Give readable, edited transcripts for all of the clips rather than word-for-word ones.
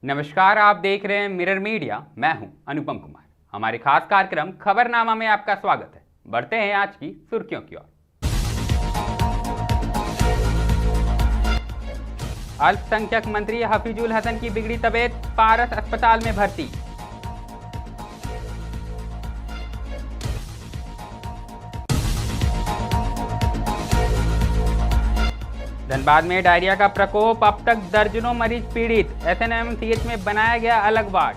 नमस्कार, आप देख रहे हैं मिरर मीडिया। मैं हूं अनुपम कुमार। हमारे खास कार्यक्रम खबरनामा में आपका स्वागत है। बढ़ते हैं आज की सुर्खियों की ओर। अल्पसंख्यक मंत्री हफीजुल हसन की बिगड़ी तबीयत, पारस अस्पताल में भर्ती। धनबाद में डायरिया का प्रकोप, अब तक दर्जनों मरीज पीड़ित, एसएनएमसीएच में बनाया गया अलग वार्ड।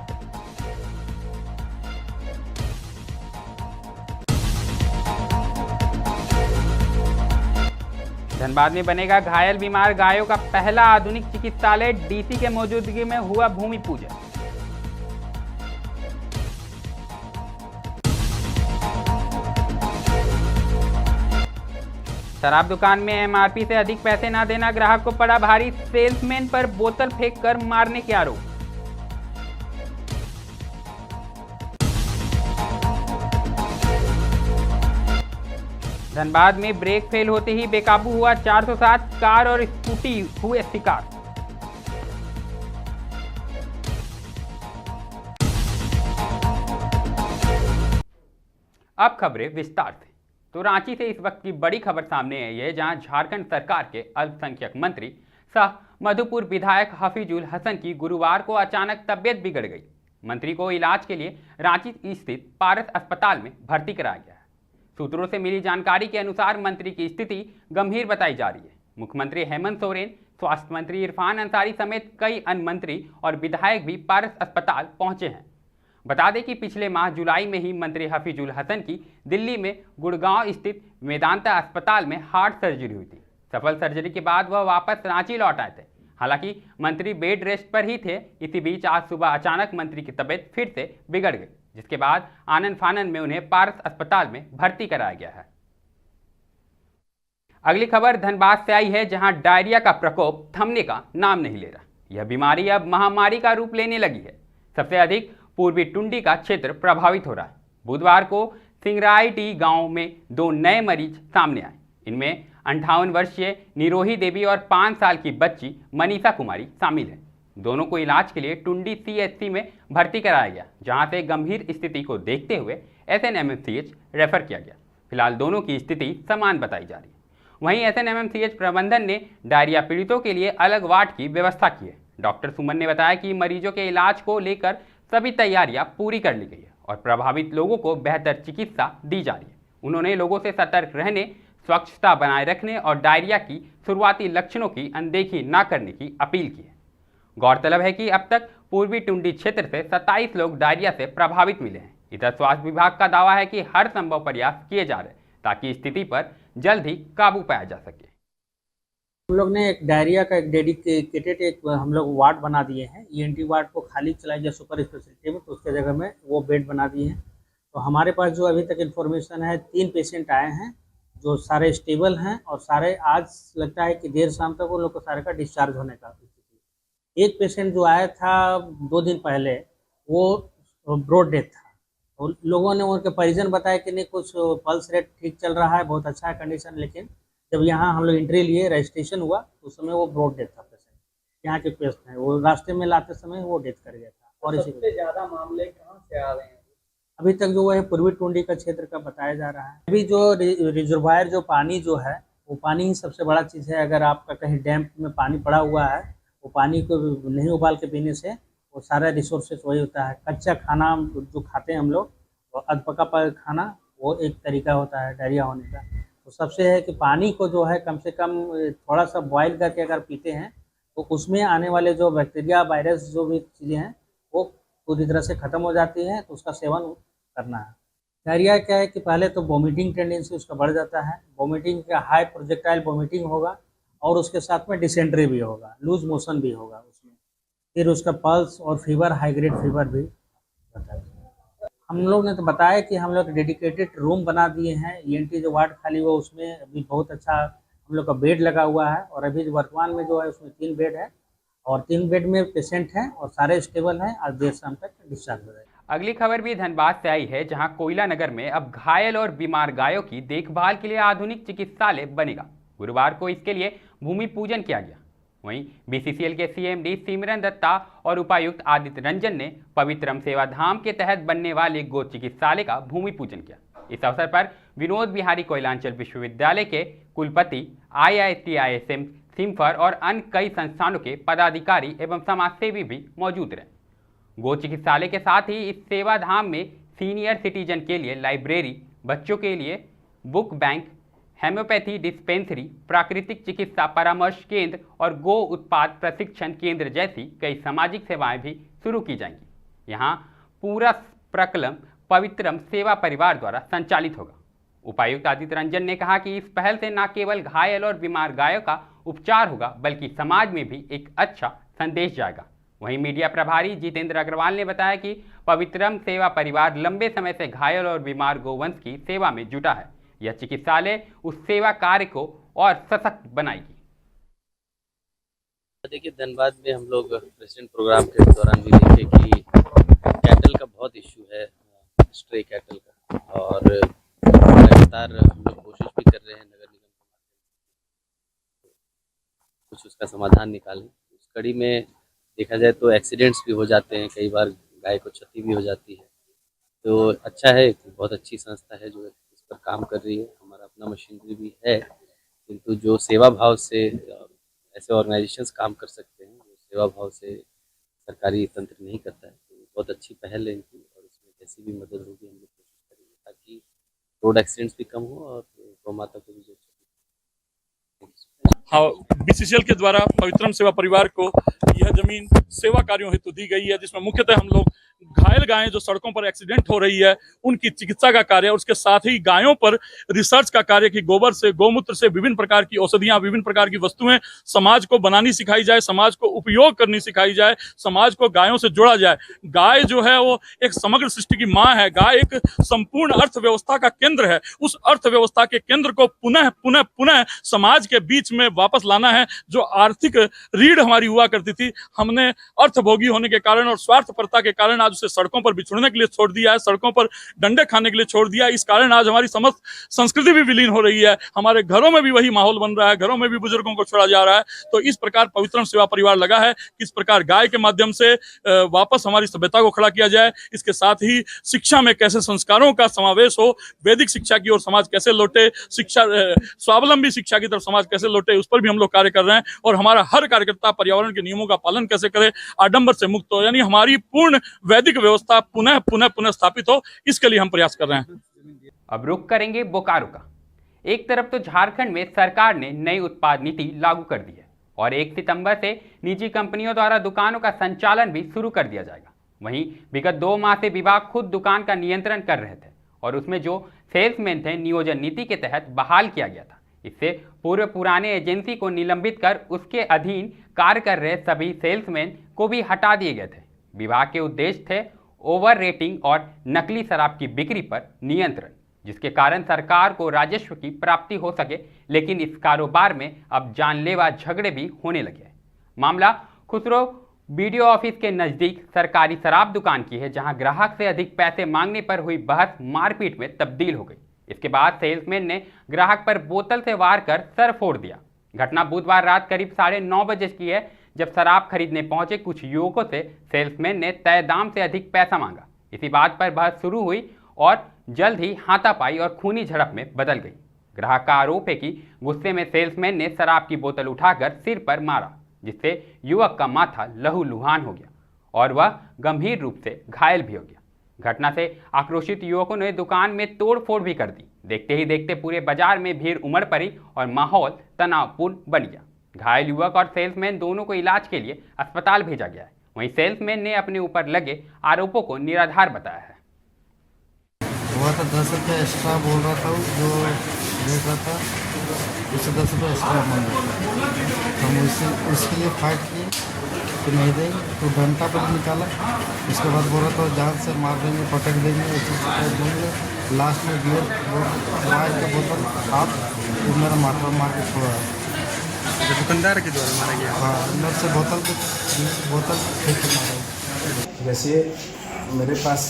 धनबाद में बनेगा घायल बीमार गायों का पहला आधुनिक चिकित्सालय, डीसी के मौजूदगी में हुआ भूमि पूजन। शराब दुकान में एमआरपी से अधिक पैसे न देना ग्राहक को पड़ा भारी, सेल्समैन पर बोतल फेंक कर मारने के आरोप। धनबाद में ब्रेक फेल होते ही बेकाबू हुआ 407 कार और स्कूटी हुए शिकार। अब खबरें विस्तार से। तो रांची से इस वक्त की बड़ी खबर सामने आई है, जहां झारखंड सरकार के अल्पसंख्यक मंत्री सह मधुपुर विधायक हफीजुल हसन की गुरुवार को अचानक तबियत बिगड़ गई। मंत्री को इलाज के लिए रांची स्थित पारस अस्पताल में भर्ती कराया गया है। सूत्रों से मिली जानकारी के अनुसार मंत्री की स्थिति गंभीर बताई जा रही है। मुख्यमंत्री हेमंत सोरेन, स्वास्थ्य मंत्री इरफान अंसारी समेत कई अन्य मंत्री और विधायक भी पारस अस्पताल पहुंचे हैं। बता दें कि पिछले माह जुलाई में ही मंत्री हफीजुल हसन की दिल्ली में गुड़गांव स्थित वेदांता अस्पताल में हार्ट सर्जरी हुई थी। सफल सर्जरी के बाद वह वापस रांची लौट आए थे। हालांकि मंत्री बेड रेस्ट पर ही थे। इसी बीच आज सुबह अचानक मंत्री की तबीयत फिर से बिगड़ गई, जिसके बाद आनन फानन में उन्हें पारस अस्पताल में भर्ती कराया गया है। अगली खबर धनबाद से आई है, जहां डायरिया का प्रकोप थमने का नाम नहीं ले रहा। यह बीमारी अब महामारी का रूप लेने लगी है। सबसे अधिक पूर्वी टुंडी का क्षेत्र प्रभावित हो रहा है। बुधवार को सिंगराईटी गांव में 2 नए मरीज सामने आए। इनमें 58 वर्षीय निरोही देवी और 5 साल की बच्ची मनीषा कुमारी शामिल है। दोनों को इलाज के लिए टुंडी सीएचसी में भर्ती कराया गया, जहां से गंभीर स्थिति को देखते हुए एसएनएमसीएच रेफर किया गया। फिलहाल दोनों की स्थिति समान बताई जा रही है। वहीं एसएनएमसीएच प्रबंधन ने डायरिया पीड़ितों के लिए अलग वार्ड की व्यवस्था की है। डॉक्टर सुमन ने बताया कि मरीजों के इलाज को लेकर सभी तैयारियां पूरी कर ली गई है और प्रभावित लोगों को बेहतर चिकित्सा दी जा रही है। उन्होंने लोगों से सतर्क रहने, स्वच्छता बनाए रखने और डायरिया की शुरुआती लक्षणों की अनदेखी न करने की अपील की है। गौरतलब है कि अब तक पूर्वी टुंडी क्षेत्र से 27 लोग डायरिया से प्रभावित मिले हैं। इधर स्वास्थ्य विभाग का दावा है कि हर संभव प्रयास किए जा रहे हैं ताकि स्थिति पर जल्द ही काबू पाया जा सके। हम लोग ने एक डायरिया का एक डेडिकेटेड एक हम लोग वार्ड बना दिए हैं। ईएनटी वार्ड को खाली चलाया गया सुपर स्पेशलिटी में, तो उसके जगह में वो बेड बना दिए हैं। तो हमारे पास जो अभी तक इन्फॉर्मेशन है, 3 पेशेंट आए हैं जो सारे स्टेबल हैं और सारे आज लगता है कि देर शाम तक उन लोग को सारे का डिस्चार्ज होने का स्थिति। एक पेशेंट जो आया था 2 दिन पहले, वो ब्रॉड डेथ था। तो लोगों ने उनके परिजन बताया कि नहीं, कुछ पल्स रेट ठीक चल रहा है, बहुत अच्छा है कंडीशन, लेकिन जब यहाँ हम लोग एंट्री लिए, रजिस्ट्रेशन हुआ, उस समय वो ब्रॉड डेथ था पेशेंट। यहाँ के पेशेंट है, वो रास्ते में लाते समय वो डेथ कर गया था। और सबसे ज्यादा मामले कहाँ से आ रहे हैं? अभी तक जो है पूर्वी टुंडी का क्षेत्र का बताया जा रहा है। अभी जो रिजर्वायर जो पानी जो है, वो पानी ही सबसे बड़ा चीज़ है। अगर आपका कहीं डैम में पानी पड़ा हुआ है, वो पानी को नहीं उबाल के पीने से वो सारा रिसोर्सेज वही होता है। कच्चा खाना जो खाते हैं हम लोग, और अधपका खाना, वो एक तरीका होता है डायरिया होने का। तो सबसे है कि पानी को जो है कम से कम थोड़ा सा बॉयल करके अगर पीते हैं तो उसमें आने वाले जो बैक्टीरिया, वायरस, जो भी चीज़ें हैं वो पूरी तरह से ख़त्म हो जाती हैं। तो उसका सेवन करना है। डायरिया क्या है कि पहले तो वोमिटिंग टेंडेंसी उसका बढ़ जाता है। वोमिटिंग का हाई प्रोजेक्टाइल वोमिटिंग होगा और उसके साथ में डिसेंट्री भी होगा, लूज मोशन भी होगा उसमें। फिर उसका पल्स और फीवर, हाई ग्रेड फीवर भी होता है। हम लोग ने तो बताया कि हम लोग डेडिकेटेड रूम बना दिए हैं। ईएनटी जो वार्ड खाली हुआ उसमें अभी बहुत अच्छा हम लोग का बेड लगा हुआ है और अभी वर्तमान में जो है उसमें 3 बेड है और 3 बेड में पेशेंट हैं और सारे स्टेबल हैं। आज देर शाम तक डिस्चार्ज हो जाएगा। अगली खबर भी धनबाद से आई है, जहां कोयला नगर में अब घायल और बीमार गायों की देखभाल के लिए आधुनिक चिकित्सालय बनेगा। गुरुवार को इसके लिए भूमि पूजन किया गया। वहीं बीसीसीएल के सीएमडी सिमरन दत्ता और उपायुक्त आदित्य रंजन ने पवित्रम सेवा धाम के तहत बनने वाले गो चिकित्सालय का भूमि पूजन किया। इस अवसर पर विनोद बिहारी कोयलांचल विश्वविद्यालय के कुलपति, IITISM सिम्फर और अन्य कई संस्थानों के पदाधिकारी एवं समाजसेवी भी मौजूद रहे। गो चिकित्सालय के साथ ही इस सेवा धाम में सीनियर सिटीजन के लिए लाइब्रेरी, बच्चों के लिए बुक बैंक, हेम्योपैथी डिस्पेंसरी, प्राकृतिक चिकित्सा परामर्श केंद्र और गो उत्पाद प्रशिक्षण केंद्र जैसी कई सामाजिक सेवाएं भी शुरू की जाएंगी। यहाँ पूरा प्रकल्प पवित्रम सेवा परिवार द्वारा संचालित होगा। उपायुक्त आदित्य रंजन ने कहा कि इस पहल से न केवल घायल और बीमार गायों का उपचार होगा बल्कि समाज में भी एक अच्छा संदेश जाएगा। वहीं मीडिया प्रभारी जितेंद्र अग्रवाल ने बताया कि पवित्रम सेवा परिवार लंबे समय से घायल और बीमार गोवंश की सेवा में जुटा है। यह चिकित्सालय उस सेवा कार्य को और सशक्त बनाएगी। देखिए, धनबाद में हम लोग प्रेसिडेंट प्रोग्राम के दौरान भी देखे कि कैटल का बहुत इश्यू है, स्ट्रे कैटल का, और लगातार हम लोग कोशिश भी कर रहे हैं नगर निगम के माध्यम से कुछ उसका समाधान निकालें। उस कड़ी में देखा जाए तो एक्सीडेंट्स भी हो जाते हैं, कई बार गाय को क्षति भी हो जाती है। तो अच्छा है, बहुत अच्छी संस्था है जो इस पर काम कर रही है। हमारा अपना मशीनरी भी है, किंतु जो सेवा भाव से ऐसे ऑर्गेनाइजेशंस काम कर सकते हैं, जो सेवा भाव से सरकारी तंत्र नहीं करता है, तो बहुत अच्छी पहल है इनकी, और इसमें कैसी भी मदद होगी हम लोग कोशिश करेंगे ताकि रोड एक्सीडेंट्स भी कम हो और गौ माता को भी जो हाँ, बीसीसीएल के द्वारा पवित्रम सेवा परिवार को यह जमीन सेवा कार्यों हेतु दी गई है, जिसमें मुख्यतः हम लोग घायल गायें जो सड़कों पर एक्सीडेंट हो रही है उनकी चिकित्सा का कार्य, और उसके साथ ही गायों पर रिसर्च का कार्य कि गोबर से, गौमूत्र से विभिन्न प्रकार की औषधियां, विभिन्न प्रकार की वस्तुएं समाज को बनानी सिखाई जाए, समाज को उपयोग करनी सिखाई जाए, समाज को गायों से जोड़ा जाए। गाय जो है वो एक समग्र सृष्टि की माँ है, गाय एक संपूर्ण अर्थव्यवस्था का केंद्र है। उस अर्थव्यवस्था के केंद्र को पुनः पुनः पुनः समाज के बीच में वापस लाना है। जो आर्थिक रीढ़ हमारी हुआ करती थी, हमने अर्थभोगी होने के कारण और स्वार्थपरता के कारण आज उसे सड़कों पर बिछुड़ने के लिए छोड़ दिया है, सड़कों पर डंडे खाने के लिए छोड़ दिया है। इस कारण आज हमारी समस्त संस्कृति भी विलीन हो रही है, हमारे घरों में भी वही माहौल बन रहा है, घरों में भी बुजुर्गों को छोड़ा जा रहा है। तो इस प्रकार पवित्रम सेवा परिवार लगा है, किस प्रकार गाय के माध्यम से वापस हमारी सभ्यता को खड़ा किया जाए। इसके साथ ही शिक्षा में कैसे संस्कारों का समावेश हो, वैदिक शिक्षा की ओर समाज कैसे लौटे, शिक्षा स्वावलंबी शिक्षा की तरफ समाज कैसे लौटे, उस पर भी हम लोग कार्य कर रहे हैं। और हमारा हर कार्यकर्ता पर्यावरण के नियमों का पालन कैसे करे, आडंबर से मुक्त हो, यानी हमारी पूर्ण वैदिक व्यवस्था पुनः पुनः पुनः स्थापित हो, इसके लिए हम प्रयास कर रहे हैं। अब रुख करेंगे बोकारो का। एक तरफ तो झारखंड में सरकार ने नई उत्पाद नीति लागू कर दी है और 1 सितंबर से निजी कंपनियों द्वारा दुकानों का संचालन भी शुरू कर दिया जाएगा। वहीं विगत 2 माह से विभाग खुद दुकान का नियंत्रण कर रहे थे और उसमें जो सेल्समैन थे नियोजन नीति के तहत बहाल किया गया था। इससे पूर्व पुराने एजेंसी को निलंबित कर उसके अधीन कार्य कर रहे सभी सेल्समैन को भी हटा दिए गए थे। विभाग के उद्देश्य थे ओवर रेटिंग और नकली शराब की बिक्री पर नियंत्रण, जिसके कारण सरकार को राजस्व की प्राप्ति हो सके। लेकिन इस कारोबार में अब जानलेवा झगड़े भी होने लगे हैं। मामला खुसरो बीडीओ ऑफिस के नजदीक सरकारी शराब दुकान की है, जहां ग्राहक से अधिक पैसे मांगने पर हुई बहस मारपीट में तब्दील हो गई। इसके बाद सेल्समैन ने ग्राहक पर बोतल से वार कर सर फोड़ दिया। घटना बुधवार रात करीब 9:30 बजे की है, जब शराब खरीदने पहुंचे कुछ युवकों से सेल्समैन ने तय दाम से अधिक पैसा मांगा। इसी बात पर बहस शुरू हुई और जल्द ही हाथापाई और खूनी झड़प में बदल गई। ग्राहक का आरोप है कि गुस्से में सेल्समैन ने शराब की बोतल उठाकर सिर पर मारा, जिससे युवक का माथा लहूलुहान हो गया और वह गंभीर रूप से घायल भी हो गया। घटना से आक्रोशित युवकों ने दुकान में तोड़फोड़ भी कर दी। देखते ही देखते पूरे बाजार में भीड़ उमड़ पड़ी और माहौल तनावपूर्ण बन गया। घायल युवक और सेल्समैन दोनों को इलाज के लिए अस्पताल भेजा गया है। वहीं सेल्समैन ने अपने ऊपर लगे आरोपों को निराधार बताया है। हुआ था 10 रुपये एक्स्ट्रा बोल रहा था, जो देख रहा था उससे 10 रुपये एक्स्ट्रा मांग रहा था। हम उसके लिए फाइट किए तो नहीं देंगे, तो घंटा पर निकाला। उसके बाद बोला तो जान से मार देंगे, पटक देंगे, ऐसे देंगे। लास्ट में बियर वाइन का बोतल हाथ तो मेरा मार के छोड़ा है। दुकानदार के द्वारा मारा गया? हाँ, अंदर से बोतल फेंक के मारा। वैसे मेरे पास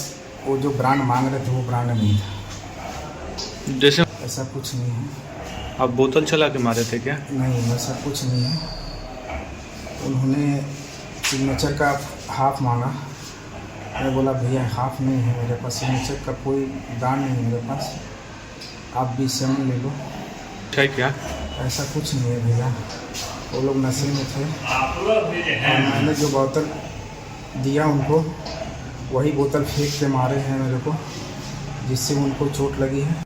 वो जो ब्रांड मांग रहे थे वो ब्रांड नहीं था। जैसे ऐसा कुछ नहीं है। आप बोतल चला के मारे थे क्या? नहीं, ऐसा कुछ नहीं है। उन्होंने सिग्नेचर का हाफ मांगा। मैं बोला भैया हाफ नहीं है मेरे पास, सिग्नेचर का कोई ब्रांड नहीं है मेरे पास, आप 20 ले लो। क्या ऐसा कुछ नहीं है भैया, वो लोग नशे में थे और मैंने जो बोतल दिया उनको वही बोतल फेंक के मारे हैं मेरे को, जिससे उनको चोट लगी है।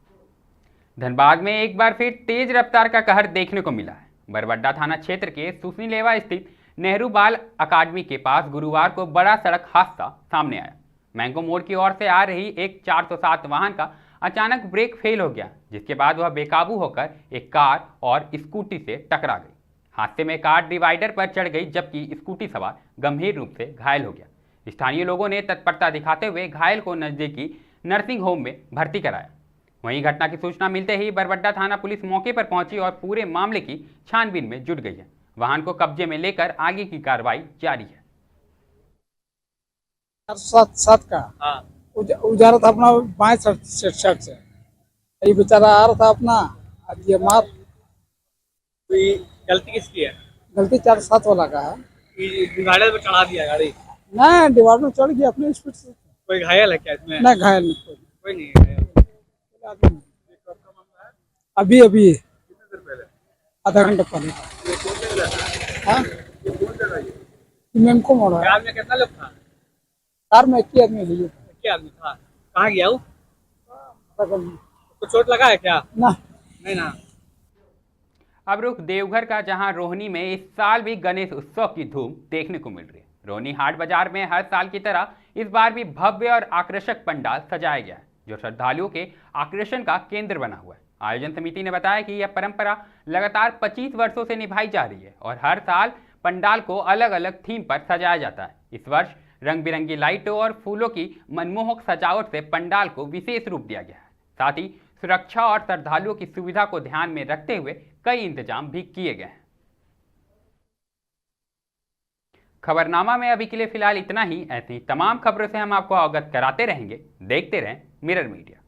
धनबाद में एक बार फिर तेज रफ्तार का कहर देखने को मिला है। बरबड्डा थाना क्षेत्र के सुसनीलेवा स्थित नेहरू बाल अकादमी के पास गुरुवार को बड़ा सड़क हादसा सामने आया। मैंगो मोड़ की ओर से आ रही एक 407 वाहन का अचानक ब्रेक फेल हो गया, जिसके बाद वह बेकाबू होकर एक कार और स्कूटी से टकरा गई। हादसे में कार डिवाइडर पर चढ़ गई, जबकि स्कूटी सवार गंभीर रूप से घायल हो गया। स्थानीय लोगों ने तत्परता दिखाते हुए घायल को नजदीकी नर्सिंग होम में भर्ती कराया। वहीं घटना की सूचना मिलते ही बरबड्डा थाना पुलिस मौके पर पहुंची और पूरे मामले की छानबीन में जुट गई है। वाहन को कब्जे में लेकर आगे की कार्रवाई जारी है। 7 का उजारा था अपना बाएं साइड से, ये बेचारा आ रहा था अपना, ये मार। तो ये गलती किसकी है? गलती 407 वाला का है। डिवाइडर पे चढ़ा दिया गाड़ी? ना, डिवाइडर में चढ़ गया अपने स्पीड से। कोई घायल है क्या इसमें? ना, घायल नहीं, कोई नहीं है। अभी कितने देर पहले? आधा घंटा पहले। हाँ, मेमको मोड़ है। कार में कितना लोग था? कार में एक ही आदमी है। क्या आदमी था? कहाँ गया वो? तो चोट लगा है क्या? ना, नहीं ना। अब रुख देवघर का, जहां रोहिणी में इस साल भी गणेश उत्सव की धूम देखने को मिल रही है। रोहिणी हाट बाजार में हर साल की तरह इस बार भी भव्य और आकर्षक पंडाल सजाया गया है, जो श्रद्धालुओं के आकर्षण का केंद्र बना हुआ है। आयोजन समिति ने बताया कि यह परंपरा लगातार 25 वर्षों से निभाई जा रही है और हर साल पंडाल को अलग अलग थीम पर सजाया जाता है। इस वर्ष रंग बिरंगी लाइटों और फूलों की मनमोहक सजावट से पंडाल को विशेष रूप दिया गया है। साथ ही सुरक्षा और श्रद्धालुओं की सुविधा को ध्यान में रखते हुए कई इंतजाम भी किए गए हैं। खबरनामा में अभी के लिए फिलहाल इतना ही। ऐसी तमाम खबरों से हम आपको अवगत कराते रहेंगे। देखते रहें मिरर मीडिया।